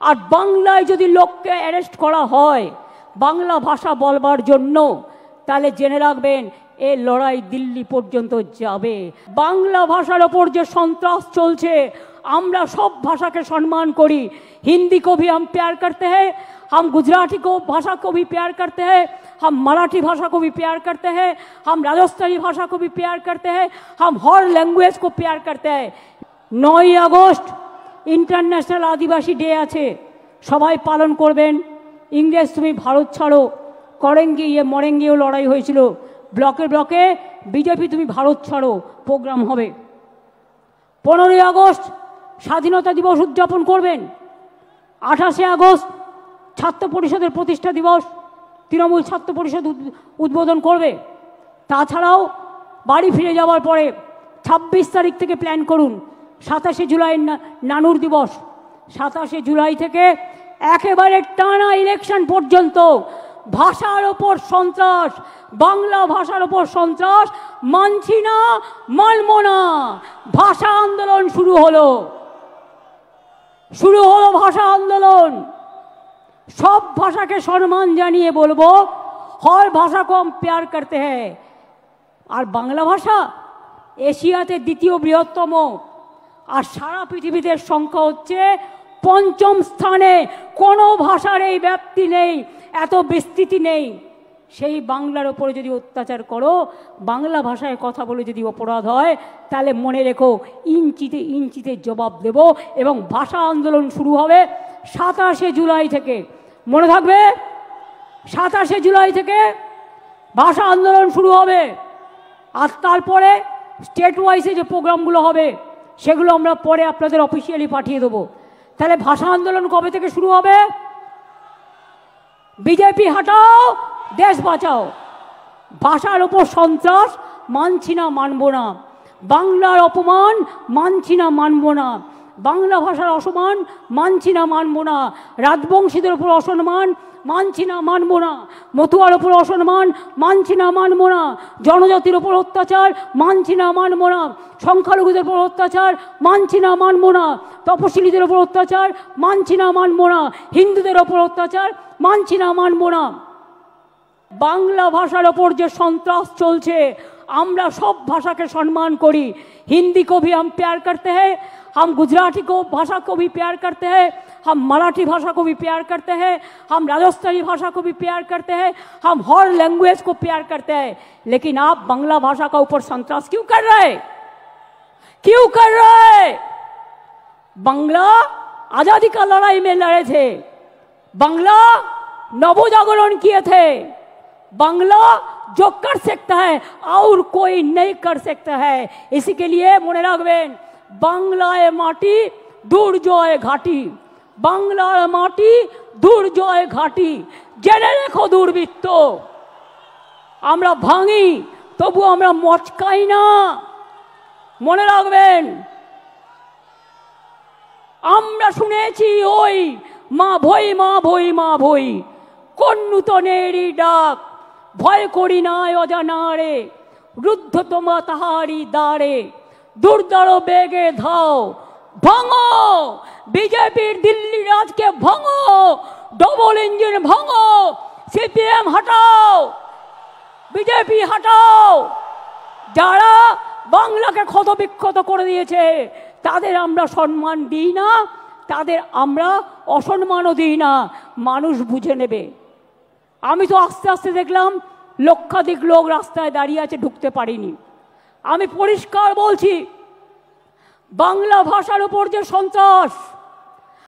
আর বাংলায় যদি লোককে অ্যারেস্ট করা হয় বাংলা ভাষা বলবার জন্য, তাহলে জেনে রাখবেন এ লড়াই দিল্লি পর্যন্ত যাবে। বাংলা ভাষার ওপর যে সন্ত্রাস চলছে, আমরা সব ভাষাকে সম্মান করি। हिंदी को भी हम प्यार करते हैं, हम गुजराती को भाषा को भी प्यार करते हैं, हम मराठी भाषा को भी प्यार करते हैं, हम राजस्थानी भाषा को भी प्यार करते हैं, हम हर लैंग्वेज को प्यार करते हैं। 9 আগস্ট इंटरनेशनल आदिवासी डे আছে, সবাই পালন করবেন। ইংরেজ তুমি ভারত ছাড়ো করেঙ্গি ये মরেঙ্গিও লড়াই হয়েছিল, ব্লকে ব্লকে বিজেপি তুমি ভারত ছাড়ো প্রোগ্রাম হবে। 15 আগস্ট স্বাধীনতা দিবস উদযাপন করবেন। 28 আগস্ট ছাত্র পরিষদের প্রতিষ্ঠা দিবস, তৃণমূল ছাত্র পরিষদ উদ্বোধন করবে। তাছাড়াও বাড়ি ফিরে যাওয়ার পরে 26 তারিখ থেকে প্ল্যান করুন 27শে জুলাই নানুর দিবস। 27শে জুলাই থেকে একেবারে টানা ইলেকশন পর্যন্ত ভাষার ওপর সন্ত্রাস, বাংলা ভাষার ওপর সন্ত্রাস মানছি না, মানব না। ভাষা আন্দোলন শুরু হলো ভাষা আন্দোলন। सब भाषा के सम्मान जानिए बोलबो हर भाषा को हम प्यार करते हैं। और बांग्ला भाषा एशियाते द्वितीय बृहत्तम और सारा पृथिवीते संख्या होच्छे 5ম स्थाने। कोनो भाषार এই ব্যাপ্তি নেই, এত বিস্তৃতি নেই। সেই বাংলার উপরে যদি অত্যাচার করো, বাংলা ভাষায় কথা বলে যদি অপরাধ হয়, তাহলে মনে রেখো ইঞ্চিতে ইঞ্চিতে জবাব দেব। এবং ভাষা আন্দোলন শুরু হবে 27শে জুলাই থেকে। মনে থাকবে 27শে জুলাই থেকে ভাষা আন্দোলন শুরু হবে। আর তারপরে স্টেট ওয়াইজে যে প্রোগ্রামগুলো হবে সেগুলো আমরা পরে আপনাদের অফিসিয়ালি পাঠিয়ে দেবো। তাহলে ভাষা আন্দোলন কবে থেকে শুরু হবে? বিজেপি হটাও, দেশ বাঁচাও। ভাষার ওপর সন্ত্রাস মানছি না, মানব না। বাংলার অপমান মানছি না, মানব না। বাংলা ভাষার অসম্মান মানছি না, মানব না। রাজবংশীদের উপর অসম্মান মানছি না, মানব না। মতুয়ার উপর অসম্মান মানছি না, মানব না। জনজাতির উপর অত্যাচার মানছি না, মানব না। সংখ্যালঘুদের উপর অত্যাচার মানছি না, মানব না। তপশিলীদের উপর অত্যাচার মানছি না, মানব না। হিন্দুদের উপর অত্যাচার মানছি না, মানব না। বাংলা ভাষার ওপর যে সন্ত্রাস চলছে, আমরা সব ভাষাকে সম্মান করি। हिंदी को भी हम प्यार करते हैं, हम गुजराती को भाषा को भी प्यार करते हैं, हम मराठी भाषा को भी प्यार करते हैं, हम राजस्थानी भाषा को भी प्यार करते हैं, हम हर लैंग्वेज को प्यार करते हैं। लेकिन आप बांग्ला भाषा का ऊपर संतरास क्यों कर रहे हैं? क्यों कर रहे हैं? बांग्ला आजादी का लड़ाई में लड़े थे, बांग्ला नवजागरण किए थे। बांग्ला जो कर सकता है और कोई नहीं कर सकता है। इसी के लिए मने रखबेन बांग्लाय माटी दुर्जय घाटी, बांग्लार माटी दुर्जय घाटी। जेने रेखो दुर्बृत्त आमरा भांगी तबु आमरा मचकाई ना, मने रखबेन। आमरा शुनेছি ওই মা ভই মা ভই মা ভই কোন নূতনেরই ডাক, ভয় করি না অজানারে, রুদ্ধ তোমা তাহারি দ্বারে, দুর্দার বেগে ধাও, ভাঙো বিজেপির দিল্লি রাজকে, ভাঙো ডবল ইঞ্জিন, ভাঙো সিপিএম হটাও, বিজেপি হটাও। যারা বাংলাকে ক্ষতবিক্ষত করে দিয়েছে তাদের আমরা সম্মান দিই না, তাদের আমরা অসম্মানও দিই না। মানুষ বুঝে নেবে। আমি তো আস্তে আস্তে দেখলাম লক্ষাধিক লোক রাস্তায় দাঁড়িয়ে আছে, ঢুকতে পারিনি। আমি পরিষ্কার বলছি, বাংলা ভাষার উপর যে সন্ত্রাস,